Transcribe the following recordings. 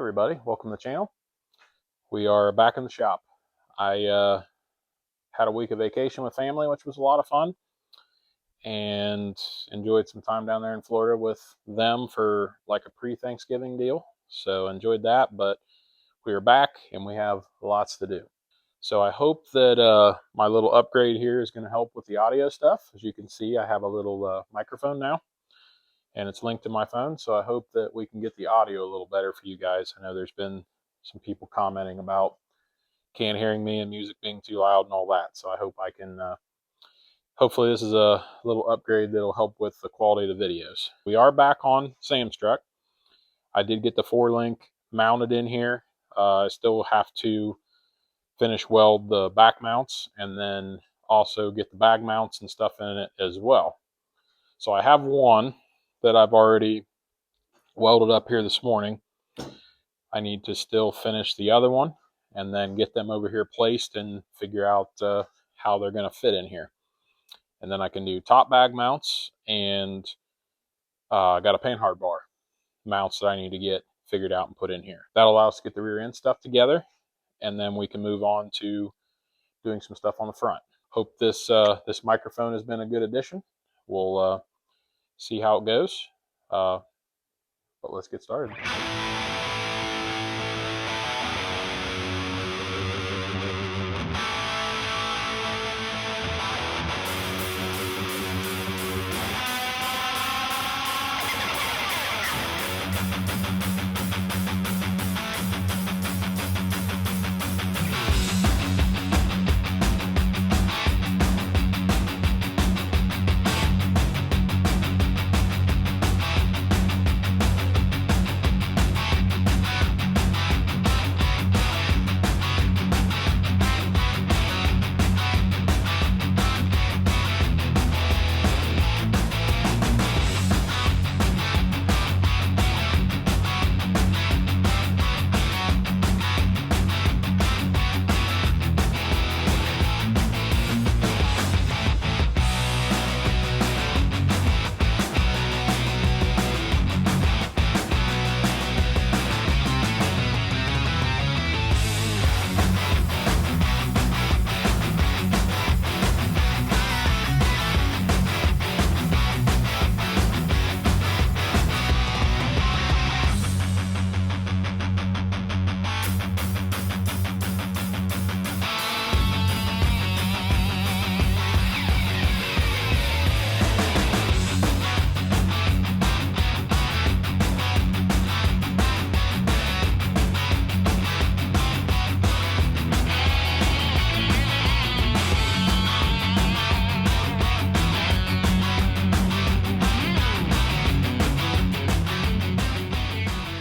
everybody, welcome to the channel. We are back in the shop. I had a week of vacation with family, which was a lot of fun, and enjoyed some time down there in Florida with them for like a pre-Thanksgiving deal. So enjoyed that, but we are back and we have lots to do. So I hope that my little upgrade here is going to help with the audio stuff. As you can see, I have a little microphone now, and it's linked to my phone, so I hope that we can get the audio a little better for you guys. I know there's been some people commenting about can't hearing me and music being too loud and all that, so I hope I can hopefully this is a little upgrade that'll help with the quality of the videos. We are back on Sam's truck. I did get the 4-link mounted in here. I still have to finish weld the back mounts and then also get the bag mounts and stuff in it as well. So I have one that I've already welded up here this morning. I need to still finish the other one and then get them over here placed and figure out how they're going to fit in here. And then I can do top bag mounts, and I got a panhard bar mounts that I need to get figured out and put in here. That'll allow us to get the rear end stuff together, and then we can move on to doing some stuff on the front. Hope this this microphone has been a good addition. We'll see how it goes, but let's get started.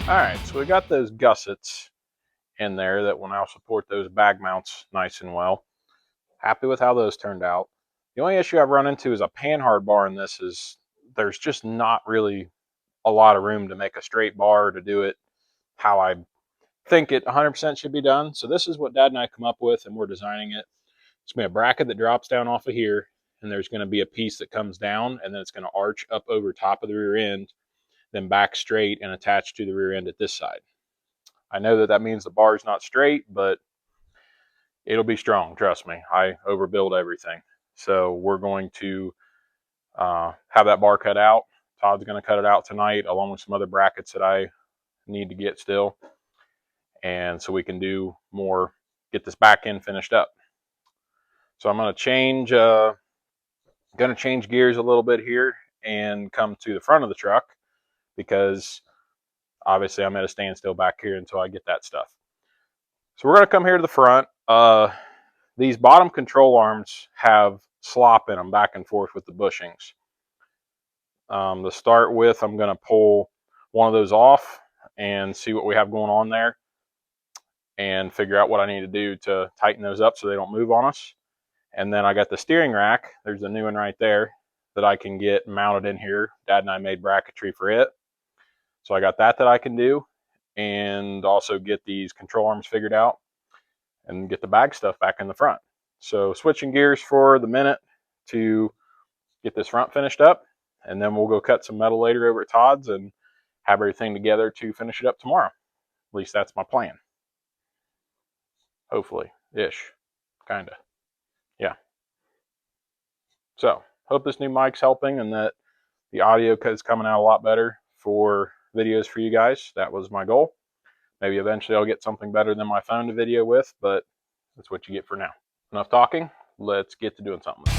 Alright, so we got those gussets in there that will now support those bag mounts nice and well. Happy with how those turned out. The only issue I've run into is a panhard bar in this is there's just not really a lot of room to make a straight bar to do it how I think it 100% should be done. So this is what Dad and I come up with, and we're designing it. It's going to be a bracket that drops down off of here, and there's going to be a piece that comes down, and then it's going to arch up over top of the rear end, then back straight and attach to the rear end at this side. I know that that means the bar is not straight, but it'll be strong, trust me. I overbuild everything. So we're going to have that bar cut out. Todd's going to cut it out tonight, along with some other brackets that I need to get still. And so we can do more, get this back end finished up. So I'm going to change gears a little bit here and come to the front of the truck, because obviously I'm at a standstill back here until I get that stuff. So we're going to come here to the front. These bottom control arms have slop in them back and forth with the bushings. To start with, I'm going to pull one of those off and see what we have going on there and figure out what I need to do to tighten those up so they don't move on us. And then I got the steering rack. There's a new one right there that I can get mounted in here. Dad and I made bracketry for it. So I got that I can do, and also get these control arms figured out and get the bag stuff back in the front. So switching gears for the minute to get this front finished up, and then we'll go cut some metal later over at Todd's and have everything together to finish it up tomorrow. At least that's my plan. Hopefully, ish, kind of. Yeah. So, hope this new mic's helping and that the audio is coming out a lot better for videos for you guys. That was my goal. Maybe eventually I'll get something better than my phone to video with, but that's what you get for now. Enough talking. Let's get to doing something.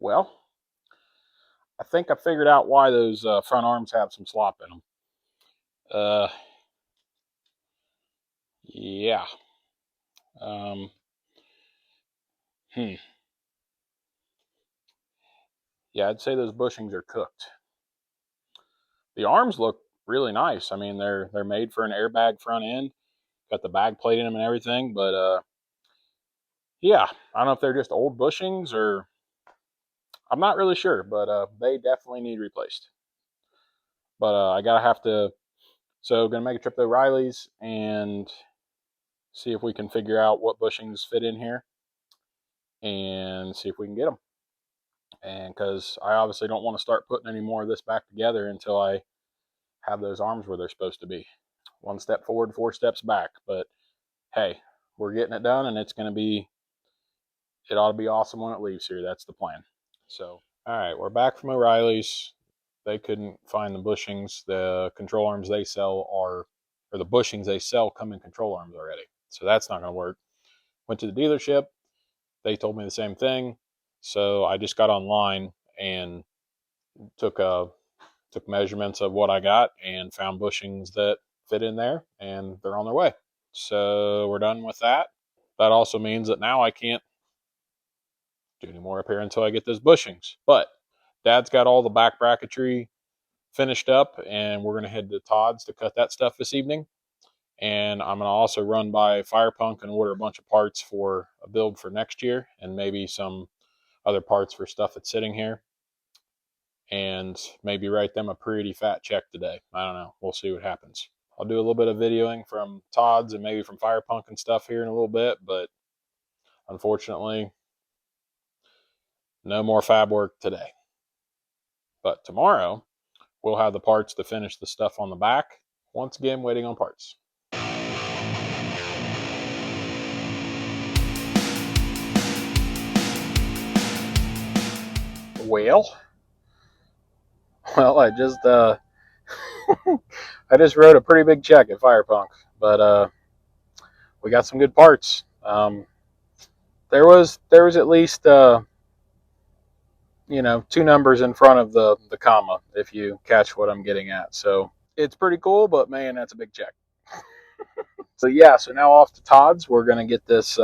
Well, I think I figured out why those front arms have some slop in them. Yeah. Um, hmm. Yeah, I'd say those bushings are cooked. The arms look really nice. I mean, they're made for an airbag front end. Got the bag plate in them and everything, but yeah, I don't know if they're just old bushings or I'm not really sure, but they definitely need replaced. But I gotta have to. So gonna make a trip to O'Reilly's and see if we can figure out what bushings fit in here and see if we can get them. And because I obviously don't want to start putting any more of this back together until I have those arms where they're supposed to be. One step forward, 4 steps back. But hey, we're getting it done, and it ought to be awesome when it leaves here. That's the plan. So, all right, we're back from O'Reilly's. They couldn't find the bushings. The control arms they sell or the bushings they sell come in control arms already. So that's not going to work. Went to the dealership. They told me the same thing. So I just got online and took measurements of what I got and found bushings that fit in there, and they're on their way. So we're done with that. That also means that now I can't do any more up here until I get those bushings. But Dad's got all the back bracketry finished up, and we're going to head to Todd's to cut that stuff this evening. And I'm going to also run by Firepunk and order a bunch of parts for a build for next year, and maybe some other parts for stuff that's sitting here. And maybe write them a pretty fat check today. I don't know. We'll see what happens. I'll do a little bit of videoing from Todd's and maybe from Firepunk and stuff here in a little bit, but unfortunately, no more fab work today. But tomorrow, we'll have the parts to finish the stuff on the back. Once again, waiting on parts. Well, I just I just wrote a pretty big check at Firepunk, but we got some good parts. There was at least 2 numbers in front of the comma, if you catch what I'm getting at. So it's pretty cool, but man, that's a big check. So yeah, so now off to Todd's. We're gonna get these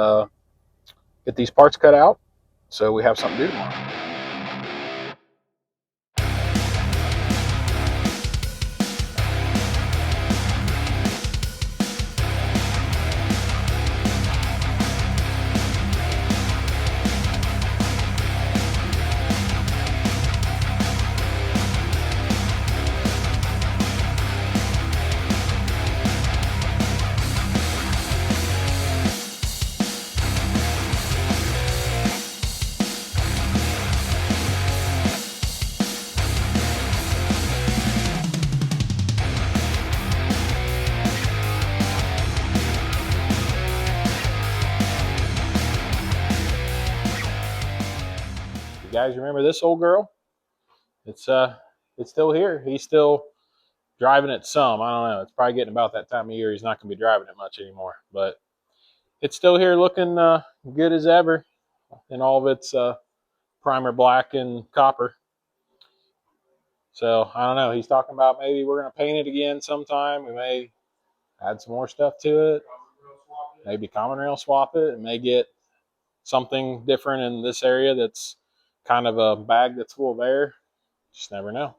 parts cut out, so we have something to do tomorrow. You guys remember this old girl? It's still here. He's still driving it some. I don't know. It's probably getting about that time of year. He's not going to be driving it much anymore. But it's still here looking good as ever in all of its primer black and copper. So I don't know. He's talking about maybe we're going to paint it again sometime. We may add some more stuff to it. Maybe common rail swap it. It may get something different in this area that's kind of a bag that's full of air. Just never know.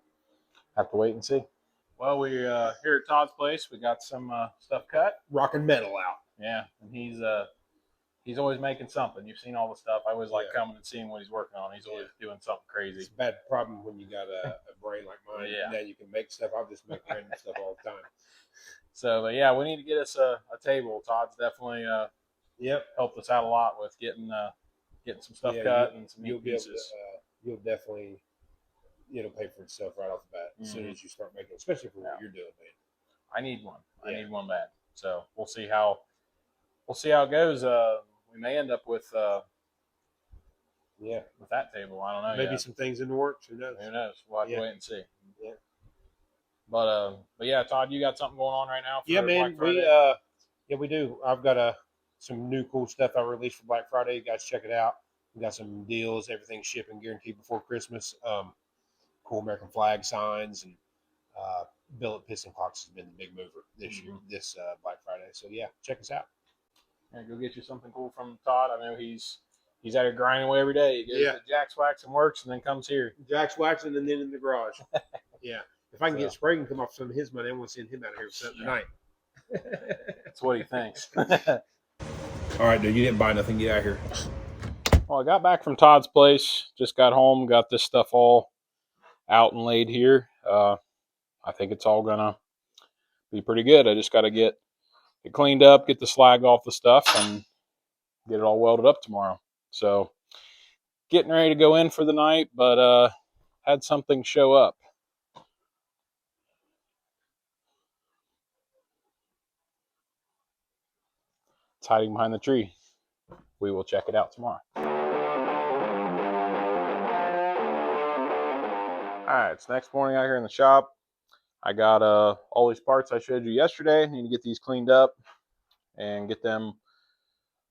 Have to wait and see. Well, we're here at Todd's place. We got some stuff cut. Rocking metal out. Yeah, and he's always making something. You've seen all the stuff. I always like coming and seeing what he's working on. He's always doing something crazy. It's a bad problem when you got a brain like mine. Yeah. Now you can make stuff. I'll just make random stuff all the time. So, but yeah, we need to get us a table. Todd's definitely helped us out a lot with getting some stuff cut and some neat pieces. You'll definitely, it'll pay for itself right off the bat as soon as you start making it, especially for what you're doing, man. I need one. I need one bad. So we'll see how it goes. We may end up with that table. I don't know. Maybe some things in the works. Who knows? Who knows? We'll have to wait and see. Yeah. But yeah, Todd, you got something going on right now? Yeah, man. We do. I've got some new cool stuff I released for Black Friday. You guys check it out. We got some deals. Everything's shipping guaranteed before Christmas. Cool American flag signs and billet piston clocks has been the big mover this year, this Black Friday. So yeah, check us out. Yeah, go get you something cool from Todd. I know he's out here grinding away every day. He goes to Jack's Wax and works, and then comes here. Jack's waxing, and then in the garage. Yeah. If I can get Sprague and come off some of his money, I want to send him out of here with something tonight. That's what he thinks. All right, dude. You didn't buy nothing. Get out of here. Well, I got back from Todd's place. Just got home. Got this stuff all out and laid here. I think it's all gonna be pretty good. I just got to get it cleaned up, get the slag off the stuff, and get it all welded up tomorrow. So getting ready to go in for the night, but had something show up. It's hiding behind the tree. We will check it out tomorrow. All right, it's next morning out here in the shop. I got all these parts I showed you yesterday. I need to get these cleaned up and get them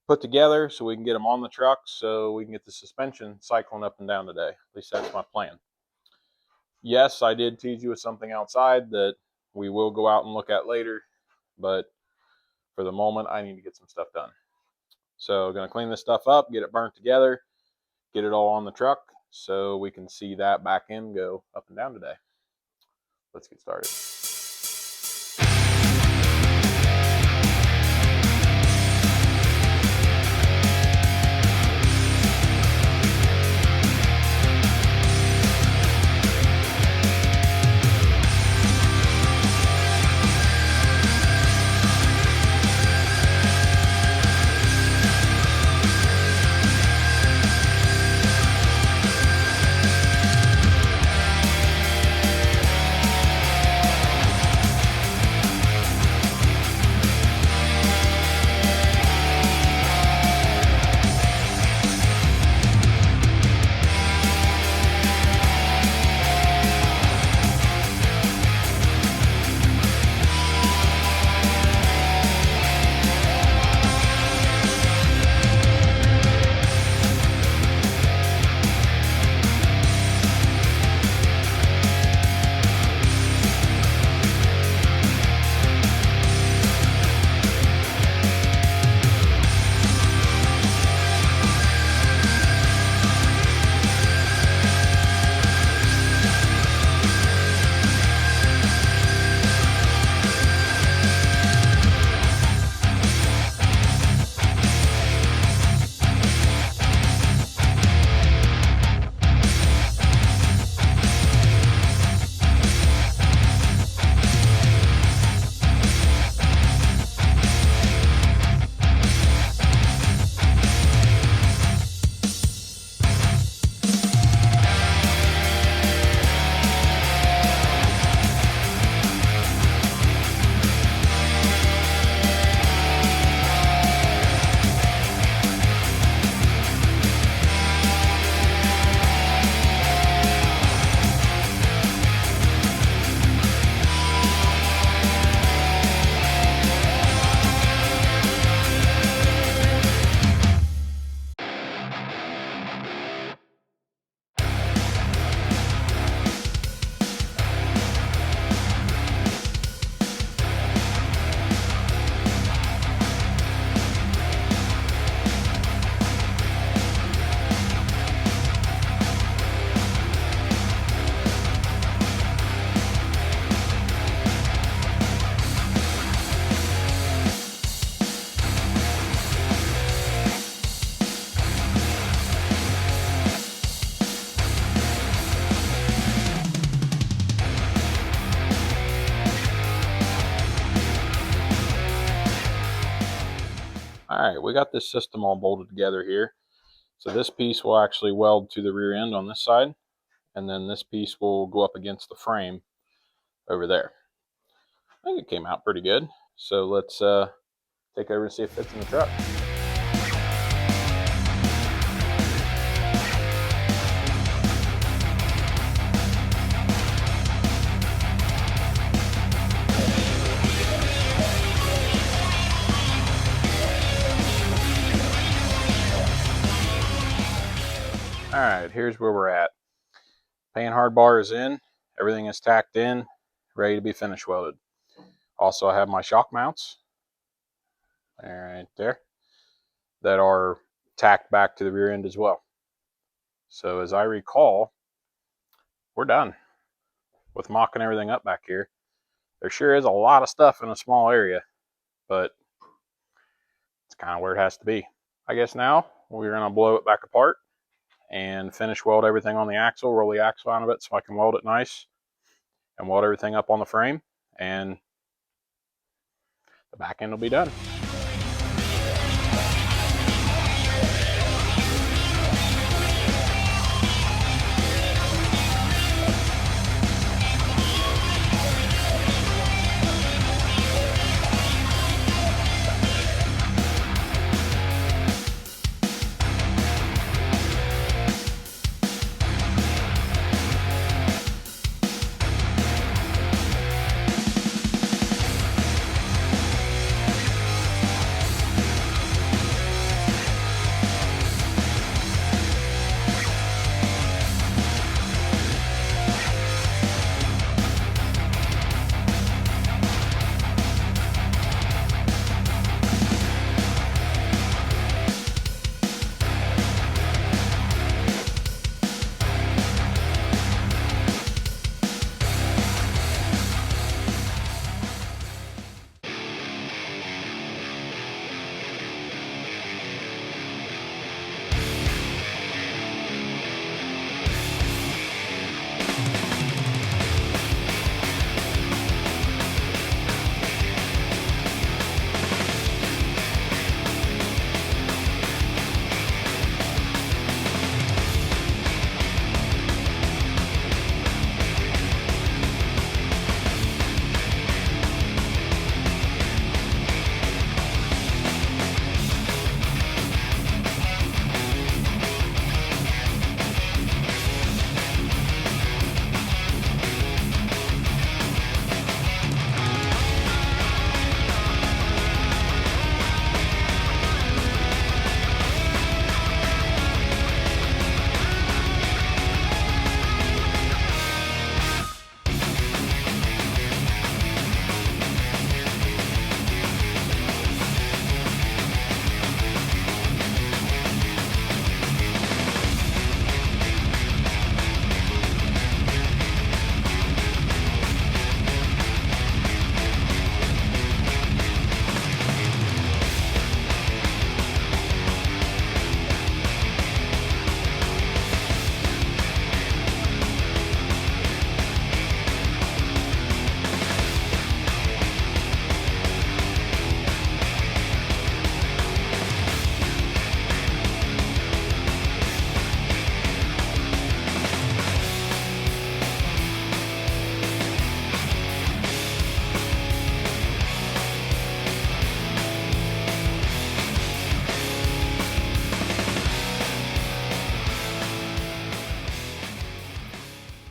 put together so we can get them on the truck so we can get the suspension cycling up and down today. At least that's my plan. Yes, I did tease you with something outside that we will go out and look at later, but for the moment, I need to get some stuff done. So going to clean this stuff up, get it burnt together, get it all on the truck so we can see that back end go up and down today. Let's get started. All right, we got this system all bolted together here. So this piece will actually weld to the rear end on this side, and then this piece will go up against the frame over there. I think it came out pretty good. So let's take over and see if it fits in the truck. All right, here's where we're at. Panhard bar is in, everything is tacked in, ready to be finish welded. Also, I have my shock mounts, right there, that are tacked back to the rear end as well. So as I recall, we're done with mocking everything up back here. There sure is a lot of stuff in a small area, but it's kind of where it has to be. I guess now we're going to blow it back apart and finish weld everything on the axle, roll the axle out of it so I can weld it nice, and weld everything up on the frame, and the back end will be done.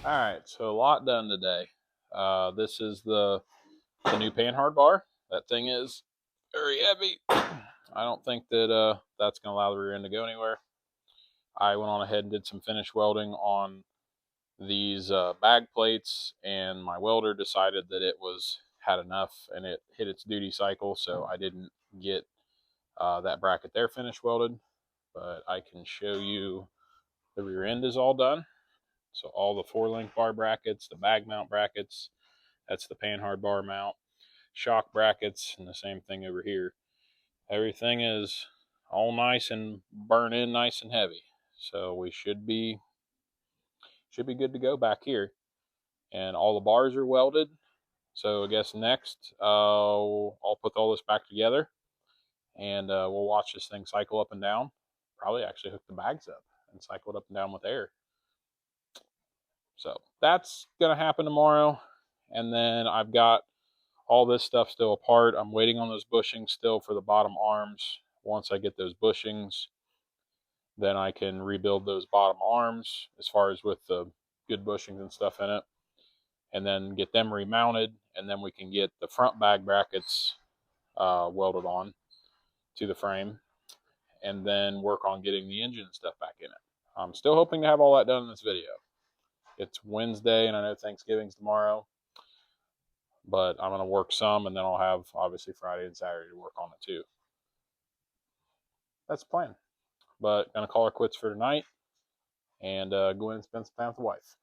All right, so a lot done today. This is the new Panhard bar. That thing is very heavy. I don't think that that's going to allow the rear end to go anywhere. I went on ahead and did some finish welding on these bag plates, and my welder decided that it was had enough and it hit its duty cycle, so I didn't get that bracket there finish welded. But I can show you the rear end is all done. So all the 4-link bar brackets, the bag mount brackets, that's the Panhard bar mount, shock brackets, and the same thing over here. Everything is all nice and burn in nice and heavy. So we should be good to go back here. And all the bars are welded. So I guess next I'll put all this back together and we'll watch this thing cycle up and down. Probably actually hook the bags up and cycle it up and down with air. So that's going to happen tomorrow. And then I've got all this stuff still apart. I'm waiting on those bushings still for the bottom arms. Once I get those bushings, then I can rebuild those bottom arms as far as with the good bushings and stuff in it, and then get them remounted, and then we can get the front bag brackets welded on to the frame, and then work on getting the engine and stuff back in it. I'm still hoping to have all that done in this video. It's Wednesday, and I know Thanksgiving's tomorrow, but I'm going to work some, and then I'll have, obviously, Friday and Saturday to work on it, too. That's the plan. But going to call her quits for tonight, and go in and spend some time with the wife.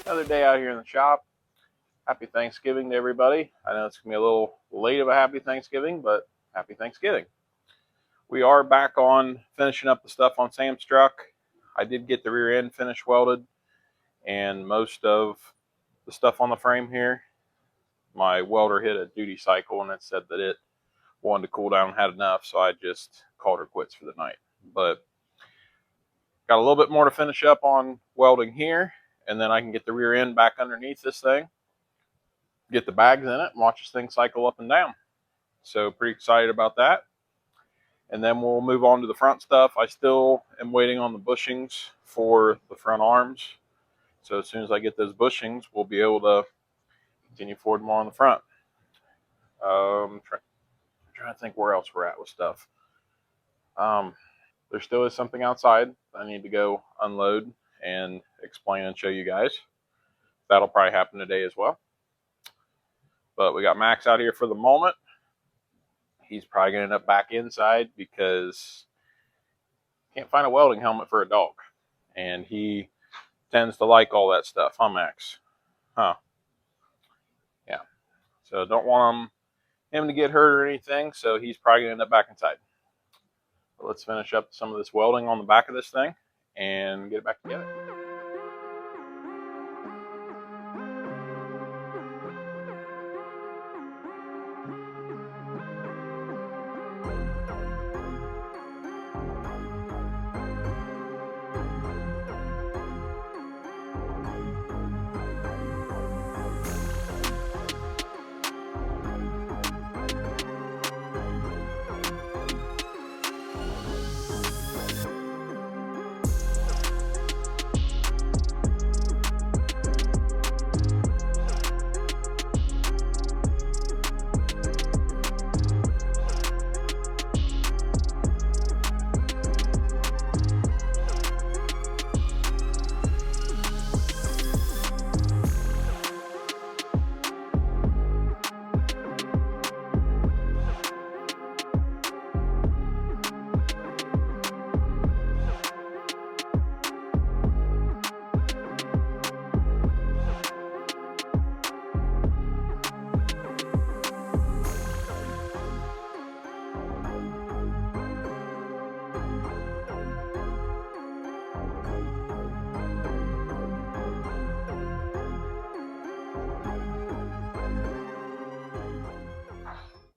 Another day out here in the shop. Happy Thanksgiving to everybody. I know it's going to be a little late of a happy Thanksgiving, but happy Thanksgiving. We are back on finishing up the stuff on Sam's truck. I did get the rear end finished welded, and most of the stuff on the frame here. My welder hit a duty cycle, and it said that it wanted to cool down and had enough, so I just called her quits for the night. But got a little bit more to finish up on welding here, and then I can get the rear end back underneath this thing, get the bags in it, and watch this thing cycle up and down. So pretty excited about that. And then we'll move on to the front stuff. I still am waiting on the bushings for the front arms. So as soon as I get those bushings, we'll be able to continue forward more on the front. Trying to think where else we're at with stuff. There still is something outside I need to go unload and explain and show you guys. That'll probably happen today as well. But we got Max out here for the moment. He's probably going to end up back inside because he can't find a welding helmet for a dog. And he tends to like all that stuff, huh, Max? Huh. Yeah. So don't want him to get hurt or anything, so he's probably going to end up back inside. But let's finish up some of this welding on the back of this thing and get it back together.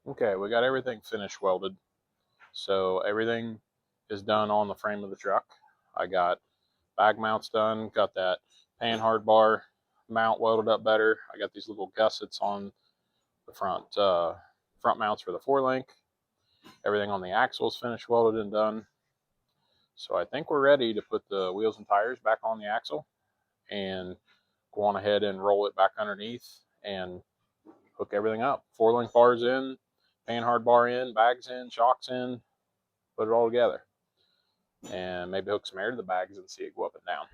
Okay, we got everything finished welded. So everything is done on the frame of the truck. I got bag mounts done, got that pan hard bar mount welded up better. I got these little gussets on the front mounts for the 4-link. Everything on the axles finished welded and done. So I think we're ready to put the wheels and tires back on the axle and go on ahead and roll it back underneath and hook everything up. 4-link bars in, pan hard bar in, bags in, shocks in, put it all together. And maybe hook some air to the bags and see it go up and down.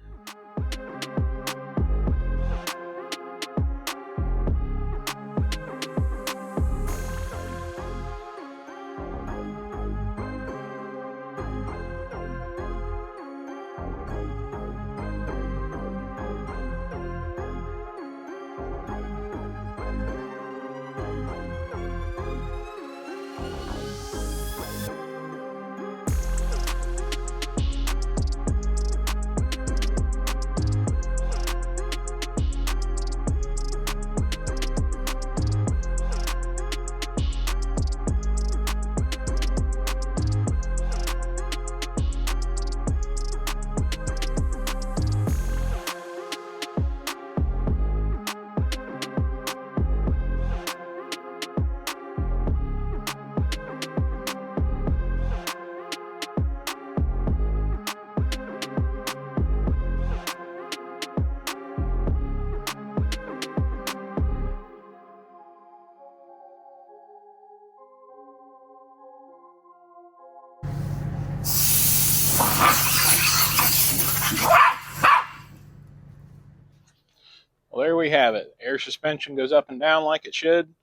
Well, there we have it. Air suspension goes up and down like it should.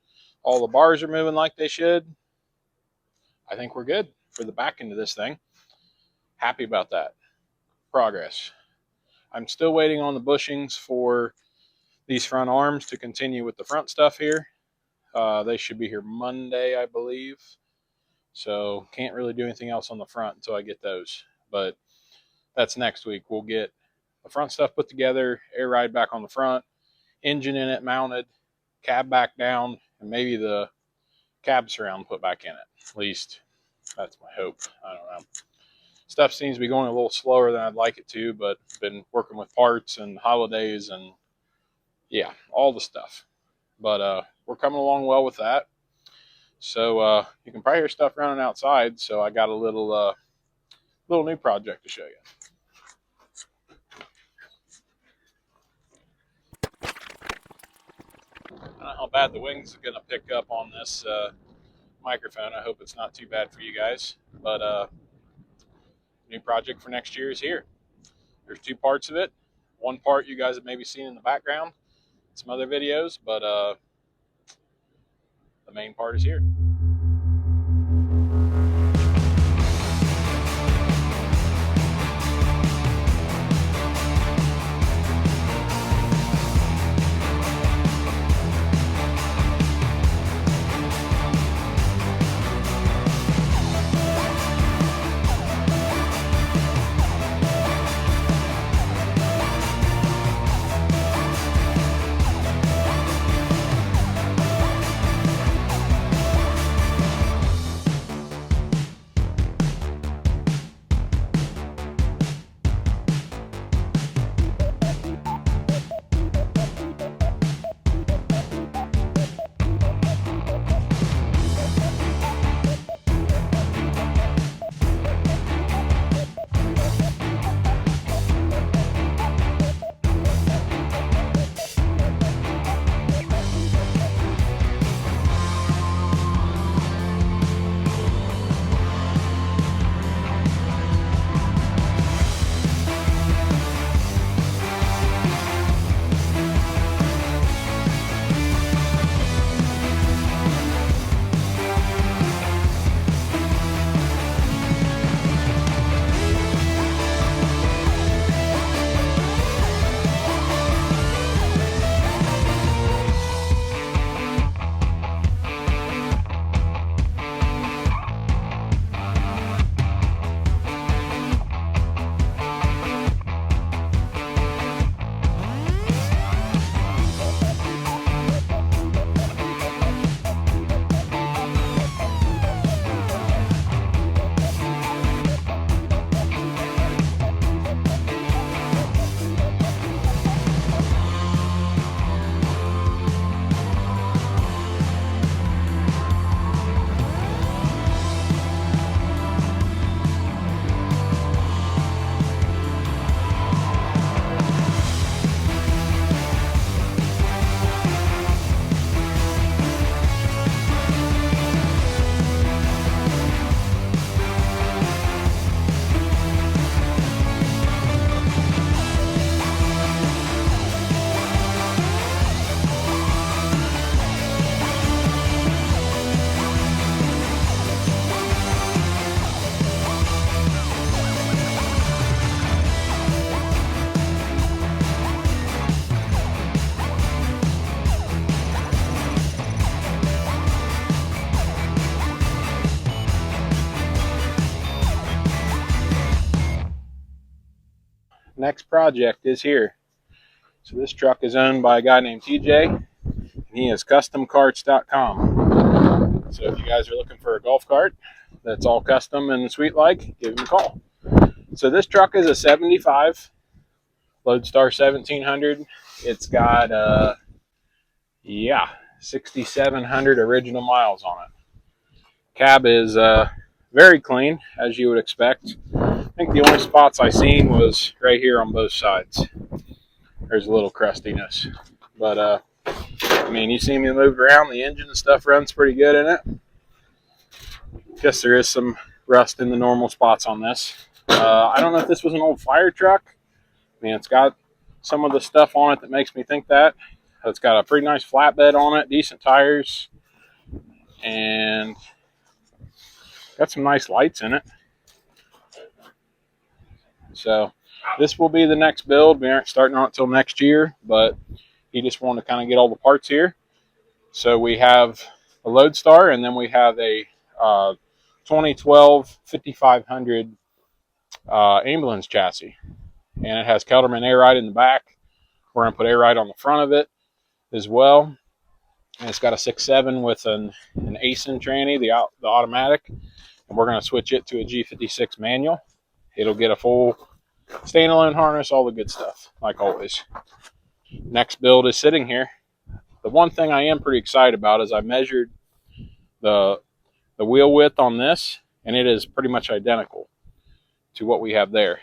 All the bars are moving like they should. I think we're good for the back end of this thing. Happy about that. Progress. I'm still waiting on the bushings for these front arms to continue with the front stuff here. They should be here Monday, I believe. So can't really do anything else on the front until I get those. But that's next week. We'll get the front stuff put together, air ride back on the front, engine in it mounted, cab back down, and maybe the cab surround put back in it. At least that's my hope. I don't know. Stuff seems to be going a little slower than I'd like it to, but been working with parts and holidays and yeah, all the stuff. But we're coming along well with that. So you can probably hear stuff running outside. So I got a little new project to show you. I don't know how bad the wings are going to pick up on this microphone. I hope it's not too bad for you guys. But new project for next year is here. There's two parts of it. One part you guys have maybe seen in the background, some other videos, but the main part is here. Next project is here. So this truck is owned by a guy named TJ, and he is customcarts.com. So if you guys are looking for a golf cart that's all custom and sweet like, give him a call. So this truck is a 75 Lodestar 1700. It's got 6,700 original miles on it. Cab is very clean, as you would expect. I think the only spots I seen was right here on both sides. There's a little crustiness, but I mean, you see me moved around. The engine and stuff runs pretty good in it. Guess there is some rust in the normal spots on this. I don't know if this was an old fire truck. I mean, it's got some of the stuff on it that makes me think that. It's got a pretty nice flatbed on it, decent tires, and got some nice lights in it. So this will be the next build. We aren't starting on it until next year, but he just wanted to kind of get all the parts here. So we have a Lodestar, and then we have a 2012 5500 ambulance chassis, and it has Kelderman air ride in the back. We're going to put air ride on the front of it as well. And it's got a 6.7 with an ASIN tranny, the automatic, and we're going to switch it to a G56 manual. It'll get a full standalone harness, all the good stuff, like always. Next build is sitting here. The one thing I am pretty excited about is I measured the wheel width on this, and it is pretty much identical to what we have there.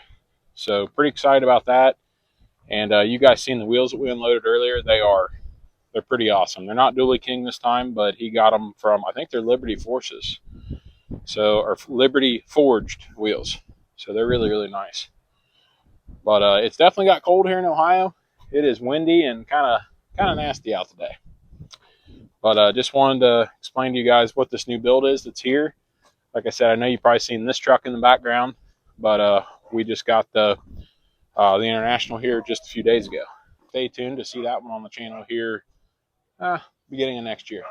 So pretty excited about that. And you guys seen the wheels that we unloaded earlier. They're pretty awesome. They're not Dually King this time, but he got them from, I think they're Liberty Forces. So, or Liberty Forged wheels. So they're really, really nice. But it's definitely got cold here in Ohio. It is windy and kind of nasty out today. But just wanted to explain to you guys what this new build is that's here. Like I said, I know you've probably seen this truck in the background, but we just got the International here just a few days ago. Stay tuned to see that one on the channel here beginning of next year.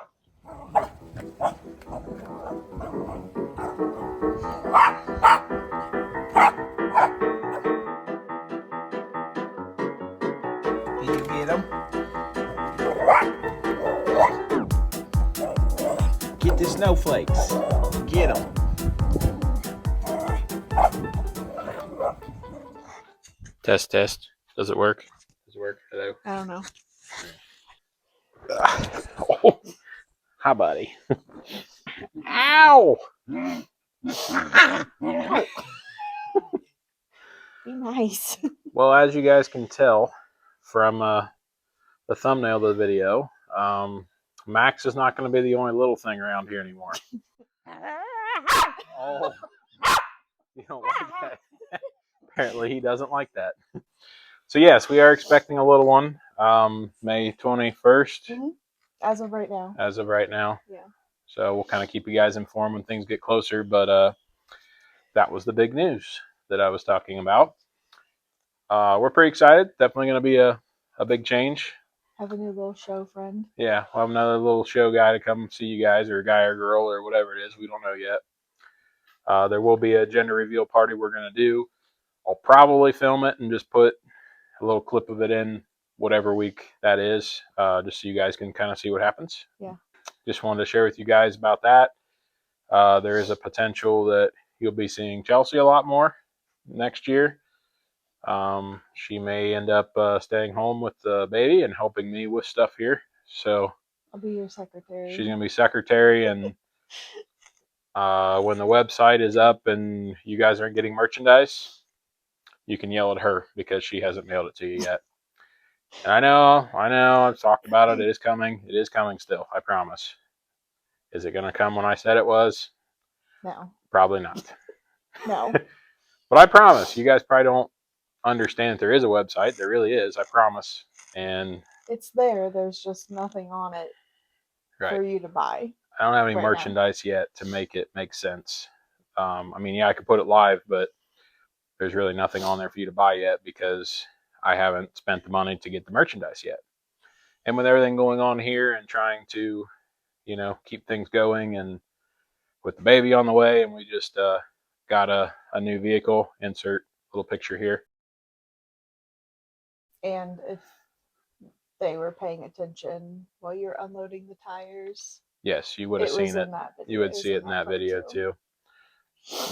Did you get him? Get the snowflakes. Get them. Test, test. Does it work? Does it work? Hello? I don't know. Oh, hi, buddy. Ow! Be nice. Well, as you guys can tell from the thumbnail of the video, Max is not going to be the only little thing around here anymore. Oh, you don't like that? Apparently, he doesn't like that. So yes, we are expecting a little one, May 21st. Mm-hmm. As of right now. As of right now. Yeah. So we'll kind of keep you guys informed when things get closer. But that was the big news that I was talking about. We're pretty excited. Definitely going to be a big change. Have a new little show friend. Yeah, we'll have another little show guy to come see you guys, or a guy or girl or whatever it is. We don't know yet. There will be a gender reveal party we're going to do. I'll probably film it and just put a little clip of it in whatever week that is, just so you guys can kind of see what happens. Yeah. Just wanted to share with you guys about that. There is a potential that you'll be seeing Chelsea a lot more next year. She may end up staying home with the baby and helping me with stuff here. So I'll be your secretary. She's going to be secretary, and when the website is up and you guys aren't getting merchandise, you can yell at her because she hasn't mailed it to you yet. And I know, I've talked about it. It is coming. It is coming still, I promise. Is it going to come when I said it was? No. Probably not. No. But I promise. You guys probably don't understand that there is a website. There really is, I promise. And it's there. There's just nothing on it right. for you to buy. I don't have any merchandise yet to make it make sense. I mean, yeah, I could put it live, but there's really nothing on there for you to buy yet because I haven't spent the money to get the merchandise yet. And with everything going on here and trying to, you know, keep things going, and with the baby on the way, and we just got a new vehicle, insert little picture here. And if they were paying attention while you're unloading the tires, yes, you would have seen it. You would see it in that video too.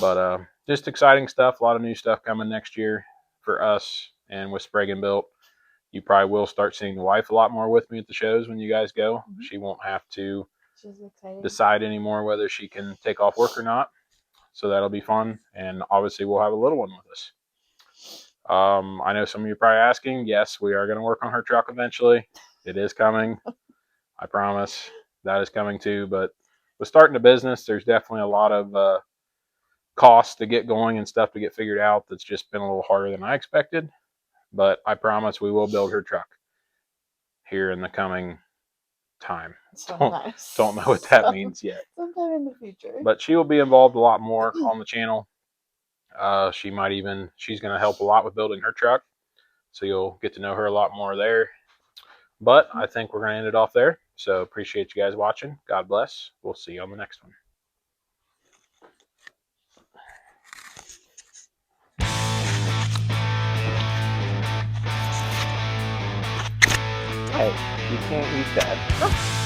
But just exciting stuff. A lot of new stuff coming next year for us. And with Sprague & Built, you probably will start seeing the wife a lot more with me at the shows when you guys go. Mm-hmm. She won't have to decide anymore whether she can take off work or not. So that'll be fun. And obviously we'll have a little one with us. I know some of you are probably asking. Yes, we are going to work on her truck eventually. It is coming. I promise. That is coming too. But with starting a business, there's definitely a lot of costs to get going and stuff to get figured out that's just been a little harder than I expected. but I promise we will build her truck here in the coming time. Sometimes. Don't know what that means yet. Sometime in the future. But she will be involved a lot more on the channel. She's going to help a lot with building her truck. So you'll get to know her a lot more there. But I think we're going to end it off there. So appreciate you guys watching. God bless. We'll see you on the next one. Hey, you can't eat that.